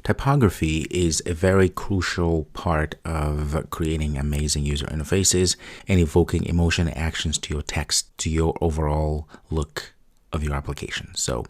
Typography is a very crucial part of creating amazing user interfaces and evoking emotion and actions to your text, to your overall look of your application. So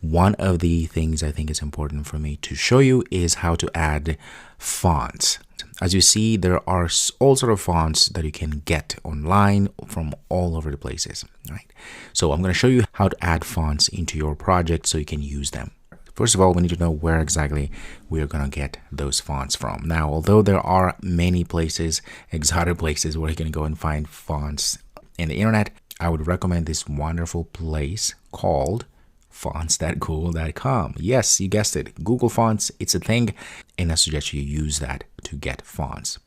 one of the things I think is important for me to show you is how to add fonts. As you see, there are all sort of fonts that you can get online from all over the places, right? So I'm going to show you how to add fonts into your project so you can use them. First of all, we need to know where exactly we're going to get those fonts from. Now, although there are many places, exotic places where you can go and find fonts in the internet, I would recommend this wonderful place called fonts.google.com. Yes, you guessed it. Google Fonts, it's a thing, and I suggest you use that to get fonts.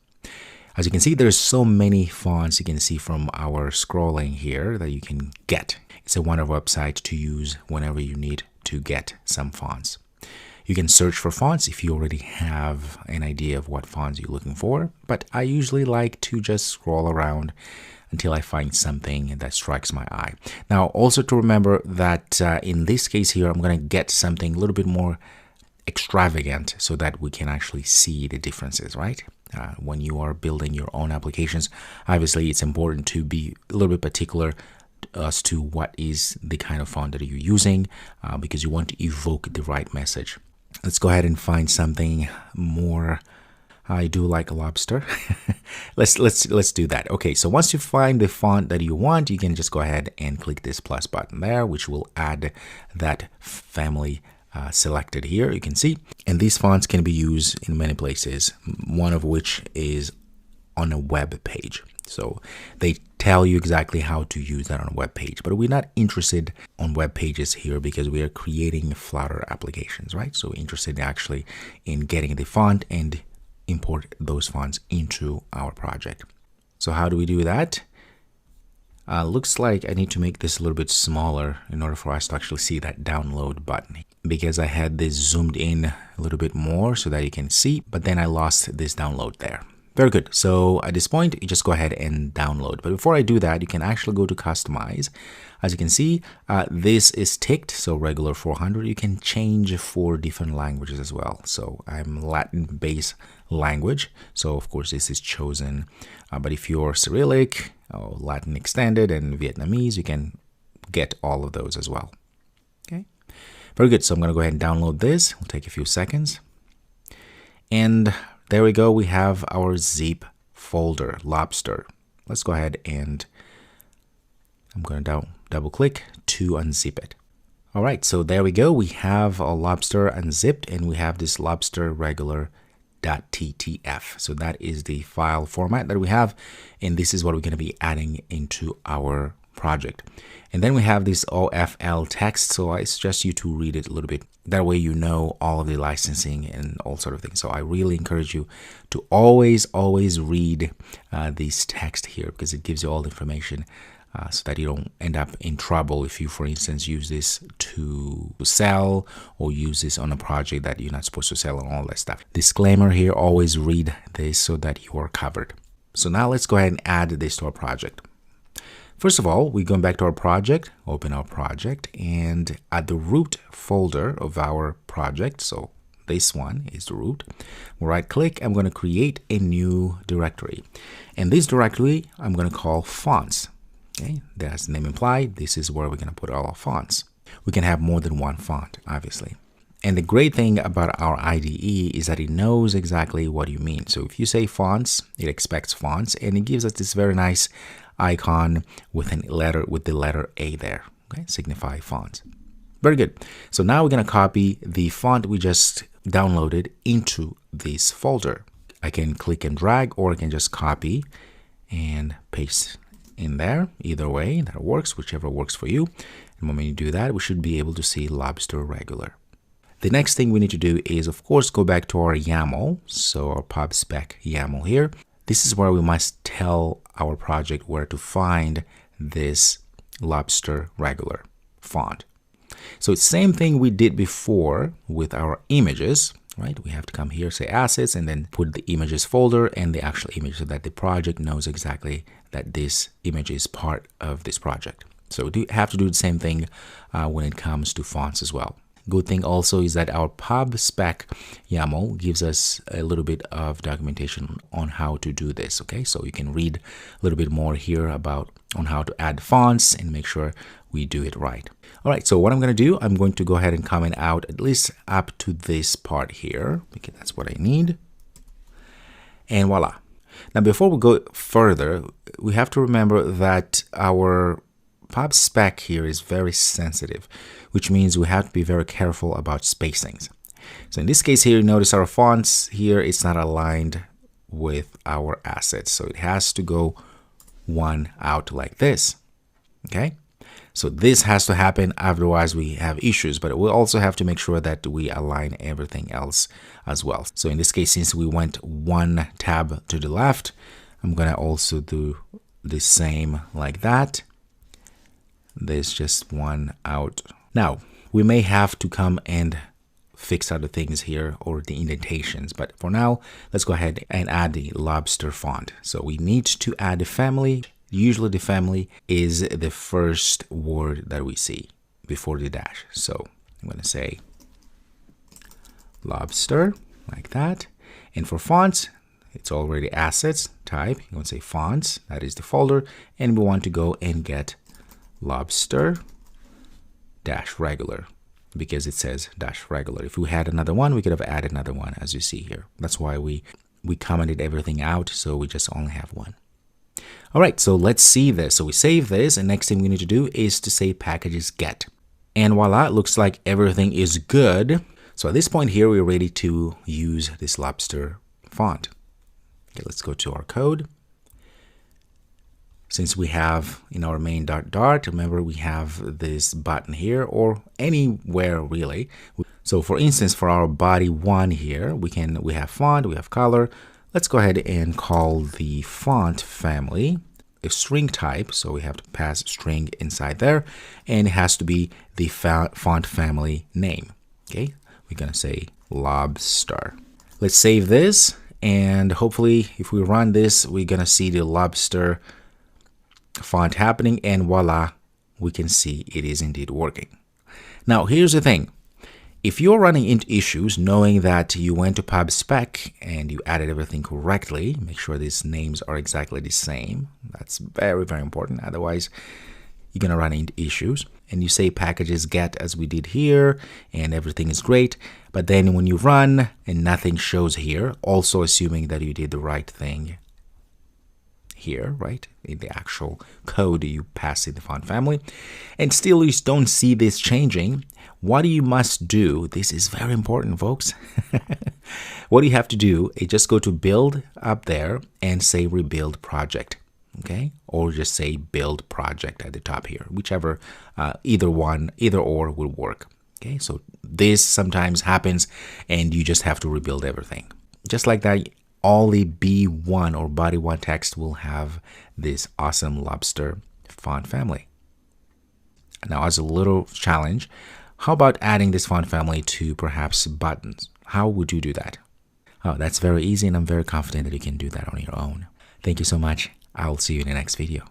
As you can see, there's so many fonts you can see from our scrolling here that you can get. It's a wonderful website to use whenever you need to get some fonts. You can search for fonts if you already have an idea of what fonts you're looking for, but I usually like to just scroll around until I find something that strikes my eye. Now, also to remember that in this case here, I'm going to get something a little bit more extravagant so that we can actually see the differences, right? When you are building your own applications, obviously it's important to be a little bit particular as to what is the kind of font that you're using because you want to evoke the right message. Let's go ahead and find something more. I do like a lobster. let's do that. Okay, so once you find the font that you want, you can just go ahead and click this plus button there, which will add that family selected here, you can see. And these fonts can be used in many places, one of which is on a web page. So they tell you exactly how to use that on a web page, but we're not interested on web pages here because we are creating Flutter applications, right? So we're interested actually in getting the font and import those fonts into our project. So how do we do that? Looks like I need to make this a little bit smaller in order for us to actually see that download button, because I had this zoomed in a little bit more so that you can see, but then I lost this download there. Very good. So at this point, you just go ahead and download. But before I do that, you can actually go to customize. As you can see, this is ticked, so regular 400. You can change for different languages as well. So I'm Latin-based language, so of course this is chosen. But if you're Cyrillic, or Latin extended, and Vietnamese, you can get all of those as well. Okay, very good. So I'm going to go ahead and download this. It'll take a few seconds. And there we go. We have our zip folder, lobster. Let's go ahead and I'm going to double click to unzip it. All right, so there we go. We have a lobster unzipped and we have this lobster regular.ttf. So that is the file format that we have. And this is what we're going to be adding into our project. And then we have this OFL text. So I suggest you to read it a little bit. That way you know all of the licensing and all sort of things. So I really encourage you to always read this text here because it gives you all the information so that you don't end up in trouble if you, for instance, use this to sell or use this on a project that you're not supposed to sell and all that stuff. Disclaimer here, always read this so that you are covered. So now let's go ahead and add this to our project. First of all, we're going back to our project, open our project, and at the root folder of our project, so this one is the root, we'll right click, I'm going to create a new directory. And this directory, I'm going to call fonts. Okay, that's the name implied. This is where we're going to put all our fonts. We can have more than one font, obviously. And the great thing about our IDE is that it knows exactly what you mean. So if you say fonts, it expects fonts, and it gives us this very nice icon with the letter A there. Okay, signify fonts. Very good. So now we're going to copy the font we just downloaded into this folder. I can click and drag, or I can just copy and paste in there. Either way, that works, whichever works for you. And when you do that, we should be able to see lobster regular. The next thing we need to do is, of course, go back to our YAML. So our pub spec YAML here. This is where we must tell our project where to find this lobster regular font. So it's the same thing we did before with our images, right? We have to come here, say assets, and then put the images folder and the actual image so that the project knows exactly that this image is part of this project. So we do have to do the same thing when it comes to fonts as well. Good thing also is that our pub spec YAML gives us a little bit of documentation on how to do this. Okay, so you can read a little bit more here about on how to add fonts and make sure we do it right. All right, so what I'm going to do, I'm going to go ahead and comment out at least up to this part here, because that's what I need. And voila. Now, before we go further, we have to remember that our pub spec here is very sensitive, which means we have to be very careful about spacings. So in this case here, you notice our fonts here, it's not aligned with our assets. So it has to go one out like this. Okay. So this has to happen, otherwise we have issues, but we also have to make sure that we align everything else as well. So in this case, since we went one tab to the left, I'm going to also do the same like that. There's just one out. Now, we may have to come and fix other things here or the indentations, but for now, let's go ahead and add the lobster font. So we need to add a family. Usually the family is the first word that we see before the dash. So I'm going to say lobster like that. And for fonts, it's already assets type. You're going to say fonts, that is the folder. And we want to go and get lobster dash regular because it says dash regular. If we had another one, we could have added another one, as you see here. That's why we commented everything out. So we just only have one. All right, so let's see this. So we save this, and next thing we need to do is to say packages get. And voila, it looks like everything is good. So at this point here, we're ready to use this lobster font. Okay, let's go to our code. Since we have in our main dart, remember we have this button here or anywhere really. So for instance, for our body one here, we have font, we have color. Let's go ahead and call the font family a string type. So we have to pass string inside there, and it has to be the font family name. Okay, we're going to say lobster. Let's save this, and hopefully if we run this, we're going to see the lobster font happening, and voila, we can see it is indeed working. Now, here's the thing. If you're running into issues knowing that you went to pub spec and you added everything correctly, make sure these names are exactly the same. That's very, very important. Otherwise, you're going to run into issues. And you say packages get as we did here, and everything is great. But then when you run and nothing shows here, also assuming that you did the right thing here, right, in the actual code you pass in the font family, and still you don't see this changing, what you must do, this is very important, folks. What you have to do is just go to build up there and say rebuild project, okay, or just say build project at the top here, whichever, either or will work. Okay, so this sometimes happens and you just have to rebuild everything. Just like that, all the B1 or body 1 text will have this awesome lobster font family. Now, as a little challenge, how about adding this font family to perhaps buttons? How would you do that? Oh, that's very easy, and I'm very confident that you can do that on your own. Thank you so much. I'll see you in the next video.